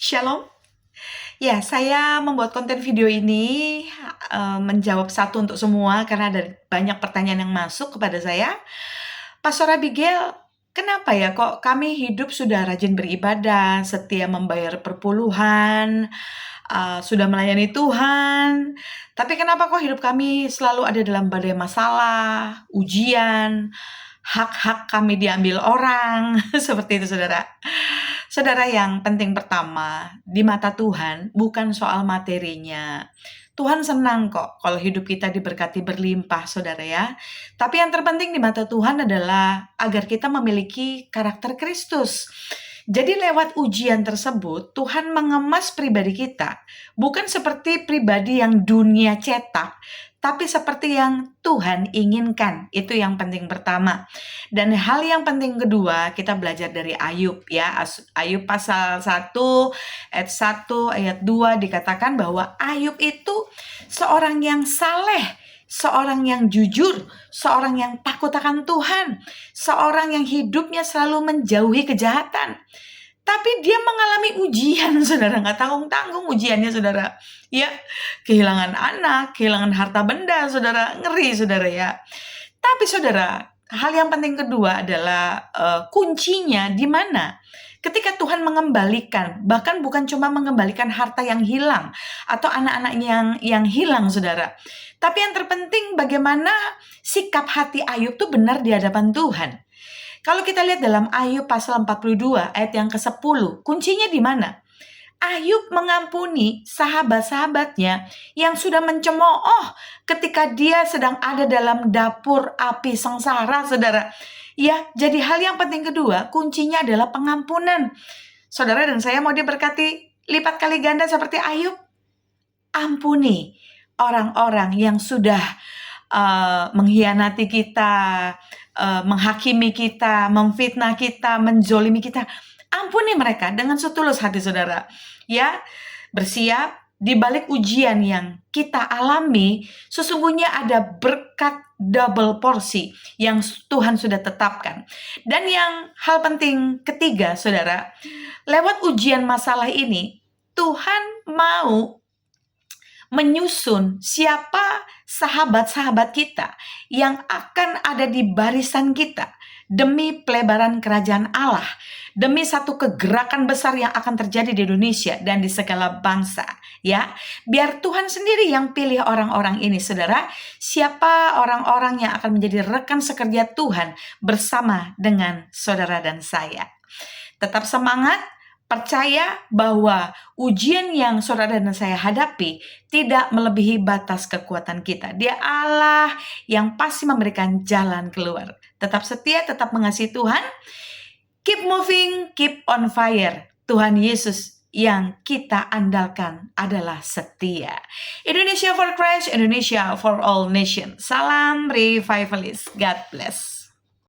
Shalom. Ya, saya membuat konten video ini menjawab satu untuk semua karena ada banyak pertanyaan yang masuk kepada saya. Pastor Abigail, kenapa ya kok kami hidup sudah rajin beribadah, setia membayar perpuluhan, sudah melayani Tuhan, tapi kenapa kok hidup kami selalu ada dalam badai masalah, ujian, hak-hak kami diambil orang, seperti itu saudara. Saudara, yang penting pertama, di mata Tuhan bukan soal materinya. Tuhan senang kok kalau hidup kita diberkati berlimpah, saudara ya. Tapi yang terpenting di mata Tuhan adalah agar kita memiliki karakter Kristus. Jadi lewat ujian tersebut, Tuhan mengemas pribadi kita. Bukan seperti pribadi yang dunia cetak, tapi seperti yang Tuhan inginkan. Itu yang penting pertama. Dan hal yang penting kedua, kita belajar dari Ayub ya. Ayub pasal 1, ayat 1, ayat 2 dikatakan bahwa Ayub itu seorang yang saleh, seorang yang jujur, seorang yang takut akan Tuhan, seorang yang hidupnya selalu menjauhi kejahatan. Tapi dia mengalami ujian, saudara, nggak tanggung-tanggung ujiannya, saudara. Ya, kehilangan anak, kehilangan harta benda, saudara, ngeri, saudara ya. Tapi saudara, hal yang penting kedua adalah kuncinya di mana? Ketika Tuhan mengembalikan, bahkan bukan cuma mengembalikan harta yang hilang atau anak-anaknya yang hilang, saudara. Tapi yang terpenting bagaimana sikap hati Ayub itu benar di hadapan Tuhan. Kalau kita lihat dalam Ayub pasal 42 ayat yang ke-10, kuncinya di mana? Ayub mengampuni sahabat-sahabatnya yang sudah mencemooh ketika dia sedang ada dalam dapur api sengsara, saudara. Ya, jadi hal yang penting kedua, kuncinya adalah pengampunan. Saudara dan saya mau diberkati lipat kali ganda seperti Ayub. Ampuni orang-orang yang sudah mengkhianati kita, menghakimi kita, memfitnah kita, menzolimi kita. Ampuni mereka dengan setulus hati, saudara. Ya, bersiap di balik ujian yang kita alami, sesungguhnya ada berkat double porsi yang Tuhan sudah tetapkan. Dan yang hal penting ketiga, saudara, lewat ujian masalah ini, Tuhan mau menyusun siapa sahabat-sahabat kita yang akan ada di barisan kita demi pelebaran kerajaan Allah, demi satu kegerakan besar yang akan terjadi di Indonesia dan di segala bangsa, ya. Biar Tuhan sendiri yang pilih orang-orang ini, saudara. Siapa orang-orang yang akan menjadi rekan sekerja Tuhan bersama dengan saudara dan saya. Tetap semangat. Percaya bahwa ujian yang saudara dan saya hadapi tidak melebihi batas kekuatan kita. Dia Allah yang pasti memberikan jalan keluar. Tetap setia, tetap mengasihi Tuhan. Keep moving, keep on fire. Tuhan Yesus yang kita andalkan adalah setia. Indonesia for Christ, Indonesia for all nations. Salam revivalist. God bless.